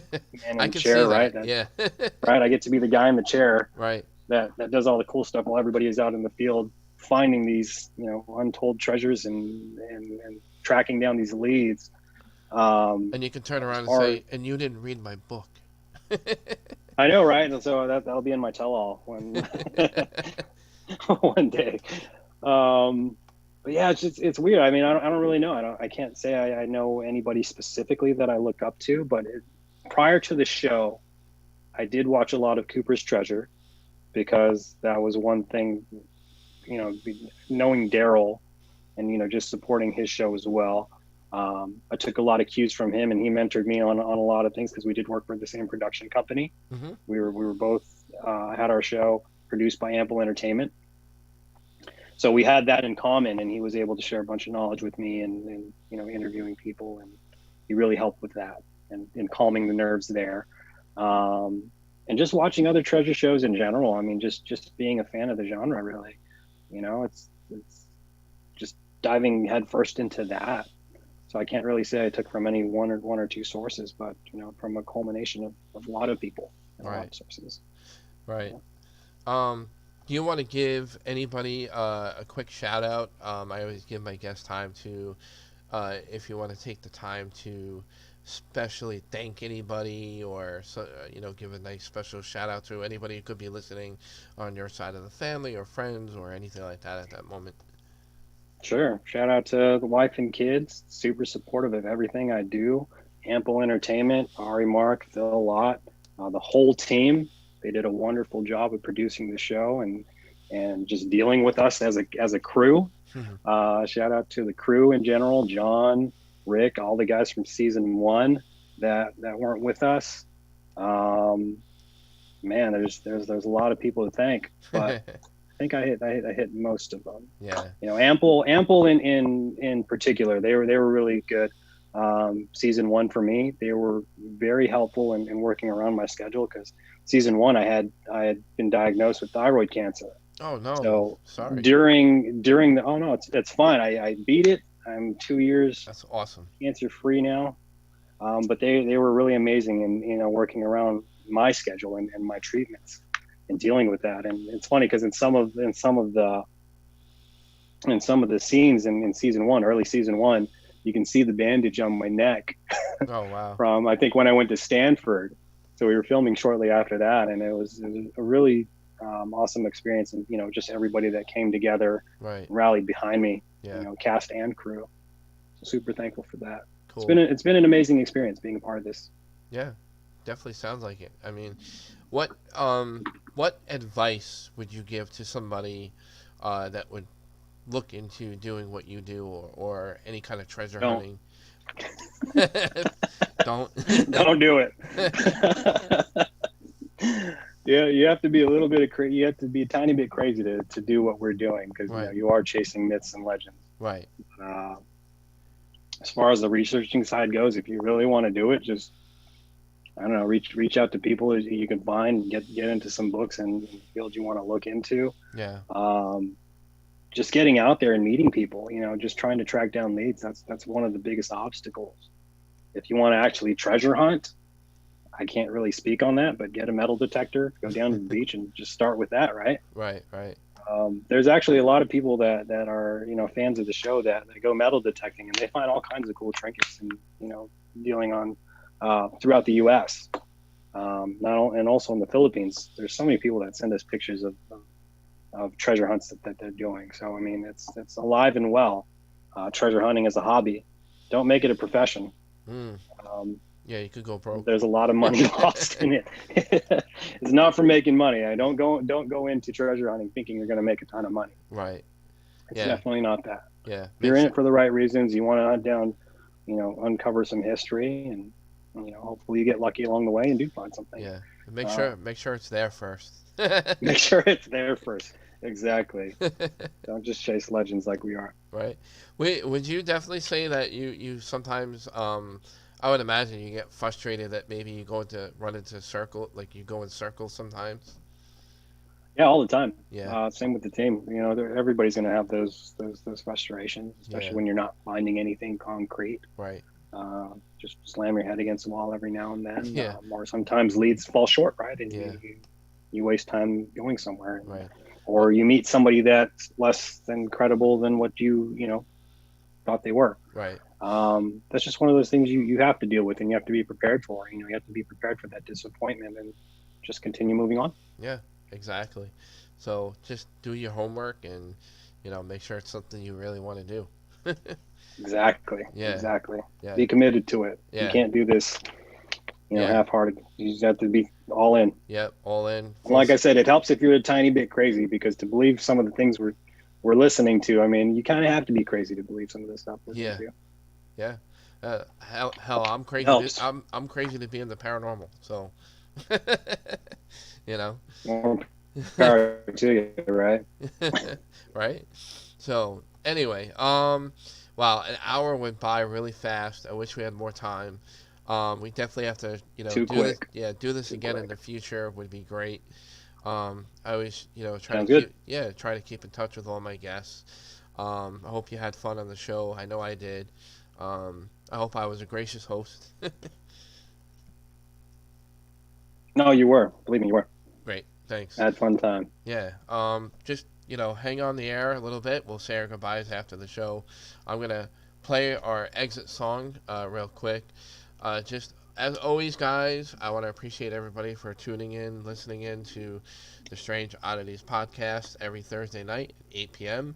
in I the can see chair, right? that. That Yeah. right. I get to be the guy in the chair Right. that does all the cool stuff while everybody is out in the field finding these untold treasures and tracking down these leads. And you can turn As around and far say, "And you didn't read my book." I know, right? And so that'll be in my tell-all when one day. Um, but yeah, it's weird. I mean, I don't really know. I can't say I know anybody specifically that I look up to, but prior to the show, I did watch a lot of Cooper's Treasure because that was one thing, knowing Daryl and, just supporting his show as well. I took a lot of cues from him and he mentored me on a lot of things because we did work for the same production company. Mm-hmm. We were both, had our show produced by Ample Entertainment. So we had that in common, and he was able to share a bunch of knowledge with me and interviewing people, and he really helped with that and calming the nerves there. And just watching other treasure shows in general. I mean, just being a fan of the genre, really. It's just diving headfirst into that. So I can't really say I took from any one or two sources, but from a culmination of a lot of people and a lot Right. of sources. Right. Do you want to give anybody a quick shout out? I always give my guests time to, if you want to take the time to specially thank anybody or give a nice special shout out to anybody who could be listening on your side of the family or friends or anything like that at that moment. Sure. Shout out to the wife and kids. Super supportive of everything I do. Ample Entertainment, Ari, Mark, Phil Lott, the whole team. They did a wonderful job of producing the show and just dealing with us as a crew. Shout out to the crew in general, John, Rick, all the guys from season one that weren't with us. Um, Man, there's a lot of people to thank, but I think I hit most of them. Yeah. Ample in particular, they were really good. Season one for me, they were very helpful in working around my schedule because season one I had been diagnosed with thyroid cancer. Oh no, So sorry. during the oh no, it's fine. I beat it. I'm 2 years That's awesome. cancer free now. But they were really amazing in working around my schedule and my treatments and dealing with that. And it's funny because in some of the scenes in season one, early season one, you can see the bandage on my neck Oh wow. from I think when I went to Stanford. So we were filming shortly after that, and it was a really awesome experience, and just everybody that came together, Right. rallied behind me, Yeah. cast and crew. So super thankful for that. Cool. It's been an amazing experience being a part of this. Yeah. Definitely sounds like it. I mean, what advice would you give to somebody that would look into doing what you do or any kind of treasure Don't. hunting? Don't. Don't do it. Yeah, you have to be a little bit of you have to be a tiny bit crazy to do what we're doing because Right. you are chasing myths and legends. Right. As far as the researching side goes, if you really want to do it, just I don't know, reach out to people you can find, get into some books and fields you want to look into. Yeah. Just getting out there and meeting people, just trying to track down leads. That's one of the biggest obstacles. If you want to actually treasure hunt, I can't really speak on that, but get a metal detector, go down to the beach and just start with that, right? Right. Right. There's actually a lot of people that are, fans of the show that go metal detecting and they find all kinds of cool trinkets and, dealing on throughout the U.S. And also in the Philippines. There's so many people that send us pictures of treasure hunts that they're doing. So, I mean, it's alive and well. Treasure hunting as a hobby. Don't make it a profession. Mm. Yeah, you could go broke. There's a lot of money lost in it. It's not for making money. I don't go into treasure hunting thinking you're going to make a ton of money. Right. It's definitely not that. Yeah. If you're in it for the right reasons, you want to hunt down, uncover some history, and hopefully you get lucky along the way and do find something. Yeah. Make sure it's there first. Make sure it's there first. Exactly. Don't just chase legends like we are. Right. Would you definitely say that you sometimes I would imagine you get frustrated that maybe you go into run into circle like you go in circles sometimes. Yeah, all the time. Yeah. Same with the team. You know, everybody's going to have those frustrations, especially Yeah. when you're not finding anything concrete. Right. Just slam your head against the wall every now and then, Yeah. or sometimes leads fall short, right? And Yeah. you waste time going somewhere, Right. or you meet somebody that's less than credible than what you know thought they were. Right. That's just one of those things you have to deal with, and you have to be prepared for. You know, you have to be prepared for that disappointment and just continue moving on. Yeah. Exactly. So just do your homework and make sure it's something you really want to do. Exactly, Yeah. exactly. Yeah. Be committed to it. You Yeah. can't do this, Yeah. half-hearted. You just have to be all in. Yep. All in. And like I said, it helps if you're a tiny bit crazy, because to believe some of the things we're listening to, I mean, you kind of have to be crazy to believe some of the stuff we're Yeah. listening Yeah. Hell, I'm to. It crazy. helps. I'm crazy to be in the paranormal. So, you know. More power to you, right? Right? So, anyway, wow, an hour went by really fast. I wish we had more time. We definitely have to, Too do this. quick. Yeah, do this Too again in quick. the future would be great. I always, Sounds good. try to keep in touch with all my guests. I hope you had fun on the show. I know I did. I hope I was a gracious host. No, you were. Believe me, you were. Great, thanks. I had fun time. Yeah. Just hang on the air a little bit. We'll say our goodbyes after the show. I'm gonna play our exit song real quick. Just as always, guys, I want to appreciate everybody for tuning in, listening in to the Strange Oddities podcast every Thursday night, 8 p.m.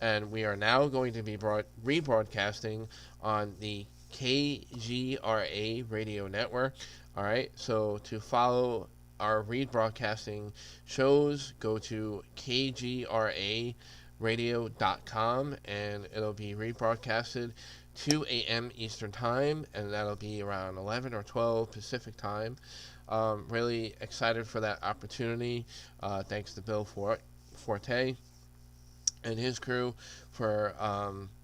And we are now going to be rebroadcasting on the KGRA radio network. All right, so to follow our rebroadcasting shows, go to kgraradio.com and it'll be rebroadcasted 2 a.m. Eastern Time, and that'll be around 11 or 12 Pacific Time. Really excited for that opportunity. Thanks to Bill Forte and his crew for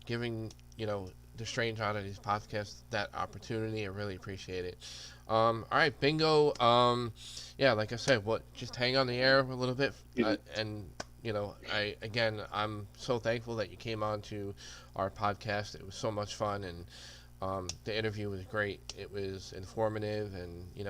giving the Strange Oddities podcast that opportunity. I really appreciate it. All right, Bingo. Yeah, like I said, just hang on the air a little bit, and I'm so thankful that you came on to our podcast. It was so much fun, and the interview was great. It was informative, and you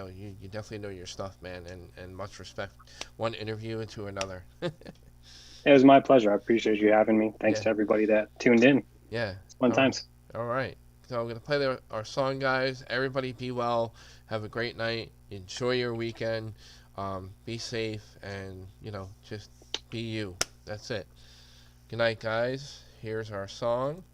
definitely know your stuff, man. And much respect, one interview into another. It was my pleasure. I appreciate you having me. Thanks Yeah. to everybody that tuned in. Yeah. It's fun times. All right. So I'm going to play our song, guys. Everybody be well. Have a great night. Enjoy your weekend. Be safe and, just be you. That's it. Good night, guys. Here's our song.